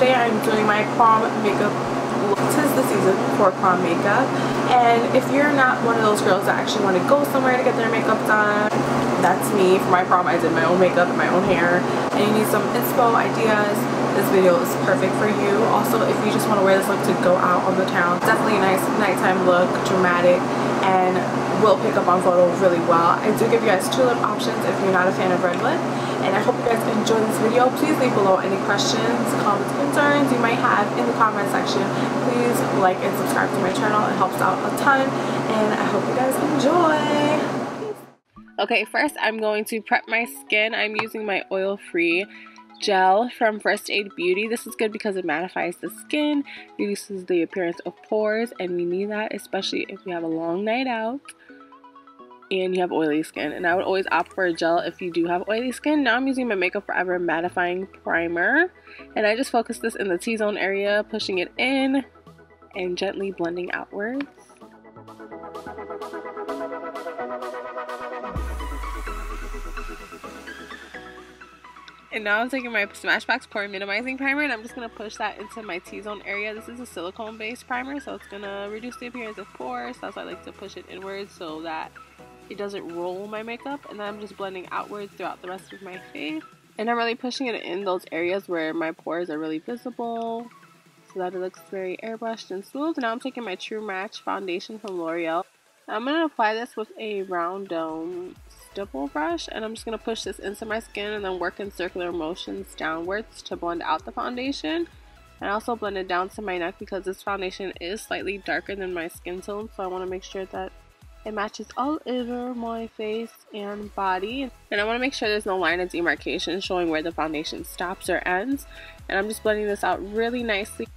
today I'm doing my prom makeup look. 'Tis the season for prom makeup, and if you're not one of those girls that actually want to go somewhere to get their makeup done, that's me. For my prom I did my own makeup and my own hair, and you need some inspo ideas, this video is perfect for you. Also, if you just want to wear this look to go out on the town, definitely a nice nighttime look, dramatic, and will pick up on photo really well. I do give you guys 2 lip options if you're not a fan of red lip. And I hope you guys enjoyed this video. Please leave below any questions, comments, concerns you might have in the comment section. Please like and subscribe to my channel. It helps out a ton. And I hope you guys enjoy. Peace. Okay, first I'm going to prep my skin. I'm using my oil-free gel from First Aid Beauty. This is good because it mattifies the skin, reduces the appearance of pores, and we need that especially if we have a long night out and you have oily skin. And I would always opt for a gel if you do have oily skin. Now I'm using my Makeup Forever mattifying primer, and I just focus this in the T-zone area, pushing it in and gently blending outwards. And now I'm taking my Smashbox Pore Minimizing Primer, and I'm just going to push that into my T-zone area. This is a silicone based primer, so it's going to reduce the appearance of pores. That's why I like to push it inwards so that it doesn't roll my makeup. And then I'm just blending outwards throughout the rest of my face. And I'm really pushing it in those areas where my pores are really visible so that it looks very airbrushed and smooth. Now I'm taking my True Match foundation from Loreal. I'm going to apply this with a round dome stipple brush, and I'm just going to push this into my skin and then work in circular motions downwards to blend out the foundation. And also blend it down to my neck because this foundation is slightly darker than my skin tone, so I want to make sure that it matches all over my face and body. And I want to make sure there's no line of demarcation showing where the foundation stops or ends. And I'm just blending this out really nicely.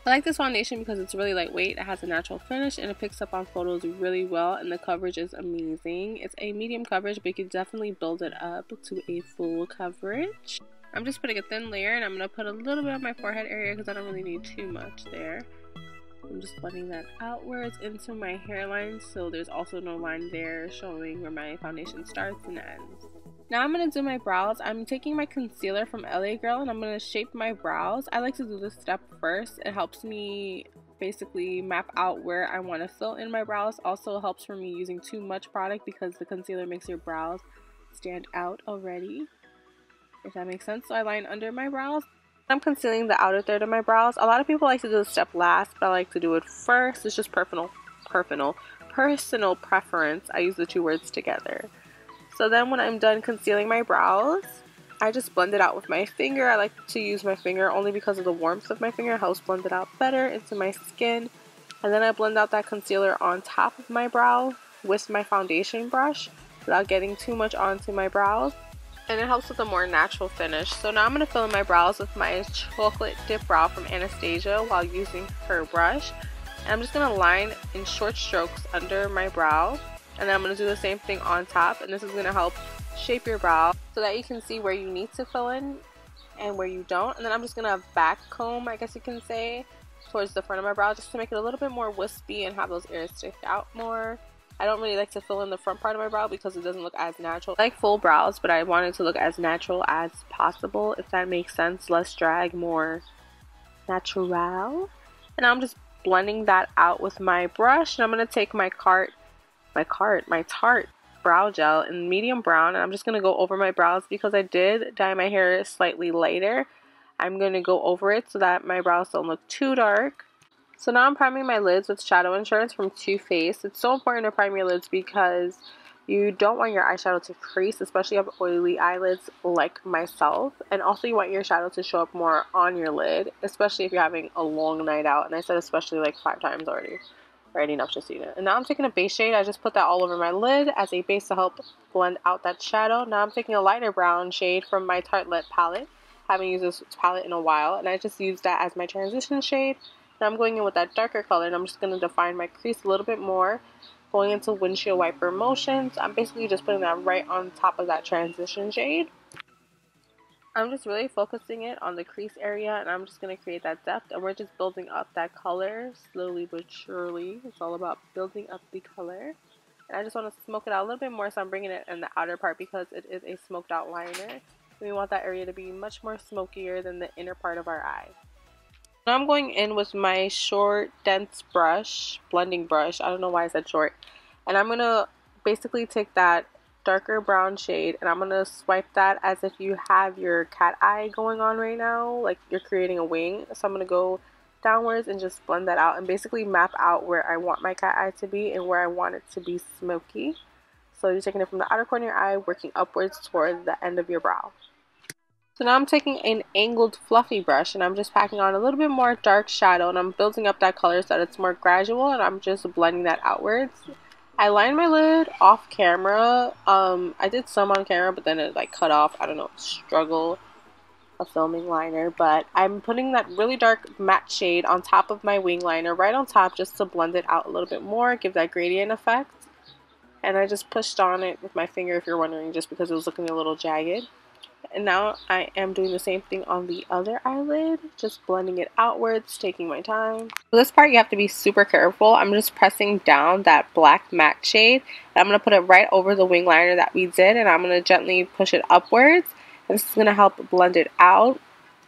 I like this foundation because it's really lightweight, it has a natural finish, and it picks up on photos really well, and the coverage is amazing. It's a medium coverage, but you can definitely build it up to a full coverage. I'm just putting a thin layer, and I'm going to put a little bit on my forehead area because I don't really need too much there. I'm just blending that outwards into my hairline so there's also no line there showing where my foundation starts and ends. Now I'm going to do my brows. I'm taking my concealer from LA Girl and I'm going to shape my brows. I like to do this step first. It helps me basically map out where I want to fill in my brows. Also helps for me using too much product because the concealer makes your brows stand out already, if that makes sense. So I line under my brows. I'm concealing the outer third of my brows. A lot of people like to do the step last, but I like to do it first. It's just personal preference. I use the 2 words together. So then when I'm done concealing my brows, I just blend it out with my finger. I like to use my finger only because of the warmth of my finger. It helps blend it out better into my skin. And then I blend out that concealer on top of my brow with my foundation brush without getting too much onto my brows. And it helps with a more natural finish. So now I'm going to fill in my brows with my chocolate Dipbrow from Anastasia while using her brush. And I'm just going to line in short strokes under my brow. And then I'm going to do the same thing on top, and this is going to help shape your brow so that you can see where you need to fill in and where you don't. And then I'm just going to back comb, I guess you can say, towards the front of my brow just to make it a little bit more wispy and have those areas stick out more. I don't really like to fill in the front part of my brow because it doesn't look as natural. I like full brows, but I want it to look as natural as possible, if that makes sense. Less drag, more natural. And I'm just blending that out with my brush, and I'm going to take my Tarte brow gel in medium brown, and I'm just going to go over my brows because I did dye my hair slightly lighter. I'm going to go over it so that my brows don't look too dark. So now I'm priming my lids with Shadow Insurance from Too Faced. It's so important to prime your lids because you don't want your eyeshadow to crease, especially if you have oily eyelids like myself. And also you want your shadow to show up more on your lid, especially if you're having a long night out. And I said especially like 5 times already. Already enough to see it. And now I'm taking a base shade. I just put that all over my lid as a base to help blend out that shadow. Now I'm taking a lighter brown shade from my Tartelette Palette. Haven't used this palette in a while, and I just used that as my transition shade. Now I'm going in with that darker color, and I'm just going to define my crease a little bit more, going into windshield wiper motions. I'm basically just putting that right on top of that transition shade. I'm just really focusing it on the crease area, and I'm just going to create that depth, and we're just building up that color slowly but surely. It's all about building up the color. And I just want to smoke it out a little bit more, so I'm bringing it in the outer part because it is a smoked out liner. We want that area to be much more smokier than the inner part of our eye. Now I'm going in with my short, dense brush, blending brush. I don't know why I said short. And I'm going to basically take that darker brown shade and I'm going to swipe that as if you have your cat eye going on right now, like you're creating a wing. So I'm going to go downwards and just blend that out and basically map out where I want my cat eye to be and where I want it to be smoky. So you're taking it from the outer corner of your eye, working upwards toward the end of your brow. So now I'm taking an angled fluffy brush and I'm just packing on a little bit more dark shadow and I'm building up that color so that it's more gradual and I'm just blending that outwards. I lined my lid off camera. I did some on camera but then it like cut off. I don't know, struggle of filming liner, but I'm putting that really dark matte shade on top of my wing liner, right on top, just to blend it out a little bit more, give that gradient effect. And I just pushed on it with my finger if you're wondering, just because it was looking a little jagged. And now I am doing the same thing on the other eyelid, just blending it outwards, taking my time. For this part you have to be super careful. I'm just pressing down that black matte shade and I'm going to put it right over the wing liner that we did and I'm going to gently push it upwards. And this is going to help blend it out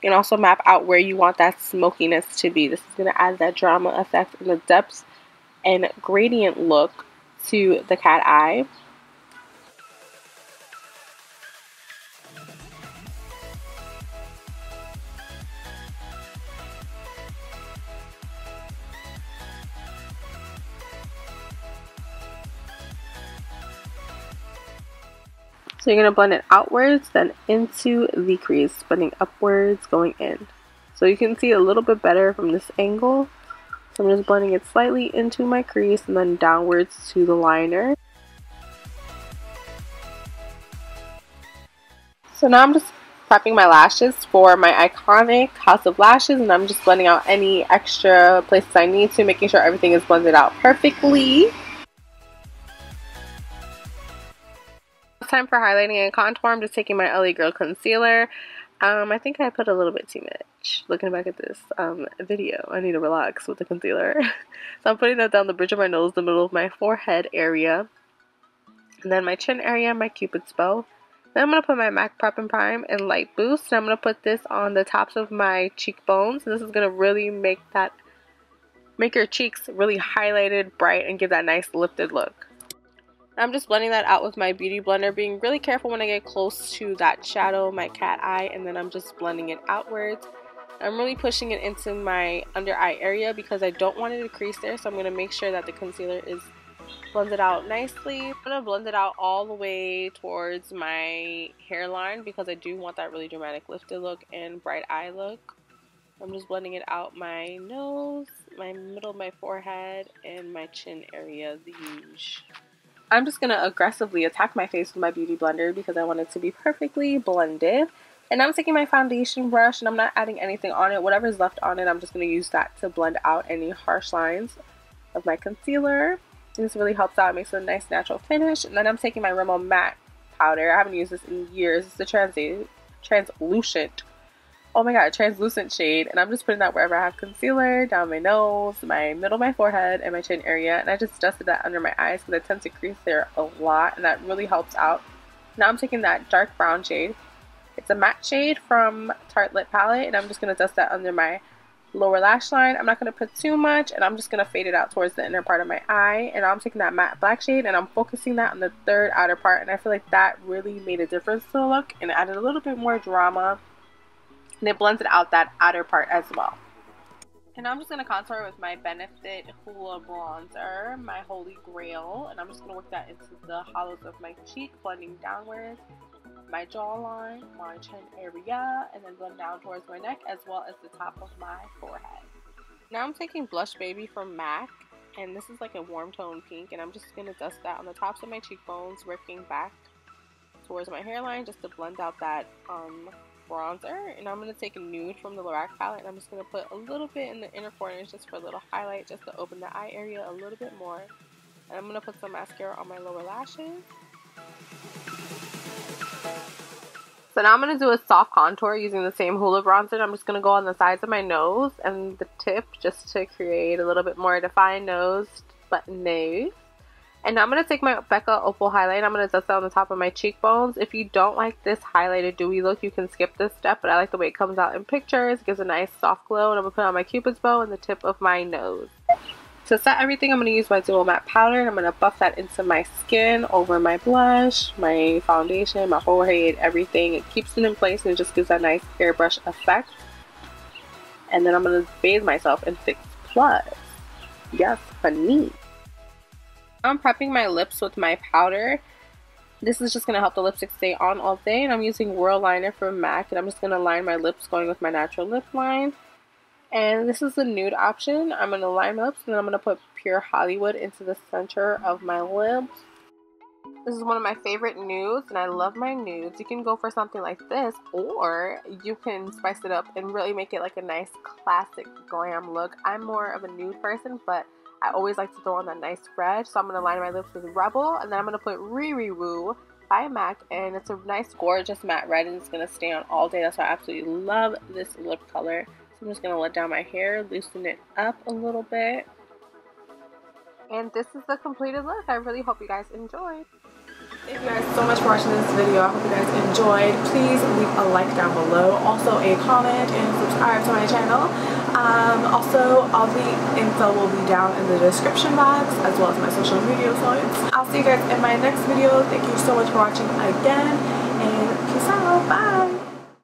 and also map out where you want that smokiness to be. This is going to add that drama effect and the depth and gradient look to the cat eye. So you're going to blend it outwards, then into the crease, blending upwards, going in. So you can see a little bit better from this angle. So I'm just blending it slightly into my crease and then downwards to the liner. So now I'm just prepping my lashes for my iconic House of Lashes and I'm just blending out any extra places I need to, making sure everything is blended out perfectly. Time for highlighting and contour. I'm just taking my L.A Girl Concealer. I think I put a little bit too much. Looking back at this video, I need to relax with the concealer. So I'm putting that down the bridge of my nose, the middle of my forehead area, and then my chin area, my Cupid's bow. Then I'm going to put my MAC Prep and Prime and Light Boost. And I'm going to put this on the tops of my cheekbones. This is going to really make your cheeks really highlighted, bright, and give that nice lifted look. I'm just blending that out with my beauty blender, being really careful when I get close to that shadow, my cat eye, and then I'm just blending it outwards. I'm really pushing it into my under eye area because I don't want it to crease there, so I'm going to make sure that the concealer is blended out nicely. I'm going to blend it out all the way towards my hairline because I do want that really dramatic lifted look and bright eye look. I'm just blending it out my nose, my middle of my forehead, and my chin area, the huge. I'm just going to aggressively attack my face with my beauty blender because I want it to be perfectly blended. And I'm taking my foundation brush and I'm not adding anything on it. Whatever's left on it, I'm just going to use that to blend out any harsh lines of my concealer. And this really helps out. It makes it a nice natural finish. And then I'm taking my Rimmel matte powder. I haven't used this in years. It's a translucent shade, and I'm just putting that wherever I have concealer, down my nose, my middle of my forehead, and my chin area, and I just dusted that under my eyes because I tend to crease there a lot, and that really helps out. Now I'm taking that dark brown shade. It's a matte shade from Tartelette Palette, and I'm just going to dust that under my lower lash line. I'm not going to put too much, and I'm just going to fade it out towards the inner part of my eye, and I'm taking that matte black shade, and I'm focusing that on the third outer part, and I feel like that really made a difference to the look, and added a little bit more drama. And it blends it out that outer part as well. And I'm just going to contour with my Benefit Hoola bronzer, my holy grail. And I'm just going to work that into the hollows of my cheek, blending downwards, my jawline, my chin area, and then blend down towards my neck as well as the top of my forehead. Now I'm taking Blush Baby from MAC. And this is like a warm tone pink. And I'm just going to dust that on the tops of my cheekbones, working back towards my hairline just to blend out that bronzer. And I'm going to take a nude from the LORAC palette and I'm just going to put a little bit in the inner corners just for a little highlight, just to open the eye area a little bit more. And I'm going to put some mascara on my lower lashes. So now I'm going to do a soft contour using the same Hoola bronzer. I'm just going to go on the sides of my nose and the tip just to create a little bit more defined nose, but nose. And now I'm going to take my Becca Opal highlight and I'm going to dust that on the top of my cheekbones. If you don't like this highlighted dewy look, you can skip this step, but I like the way it comes out in pictures. It gives a nice soft glow, and I'm going to put it on my cupid's bow and the tip of my nose. To set everything, I'm going to use my dual matte powder and I'm going to buff that into my skin, over my blush, my foundation, my forehead, everything. It keeps it in place and it just gives that nice airbrush effect. And then I'm going to bathe myself in Fix Plus. Yes, honey. I'm prepping my lips with my powder. This is just going to help the lipstick stay on all day. And I'm using Whirl Liner from MAC. And I'm just going to line my lips going with my natural lip line. And this is the nude option. I'm going to line my lips and then I'm going to put Pure Hollywood into the center of my lips. This is one of my favorite nudes and I love my nudes. You can go for something like this, or you can spice it up and really make it like a nice classic glam look. I'm more of a nude person, but I always like to throw on that nice red. So I'm going to line my lips with Rebel, and then I'm going to put Riri Woo by MAC, and it's a nice gorgeous matte red and it's going to stay on all day. That's why I absolutely love this lip color. I'm just going to let down my hair, loosen it up a little bit. And this is the completed look. I really hope you guys enjoyed. Thank you guys so much for watching this video. I hope you guys enjoyed. Please leave a like down below. Also a comment and subscribe to my channel. Also, all the info will be down in the description box, as well as my social media sites. I'll see you guys in my next video. Thank you so much for watching again. And peace out. Bye.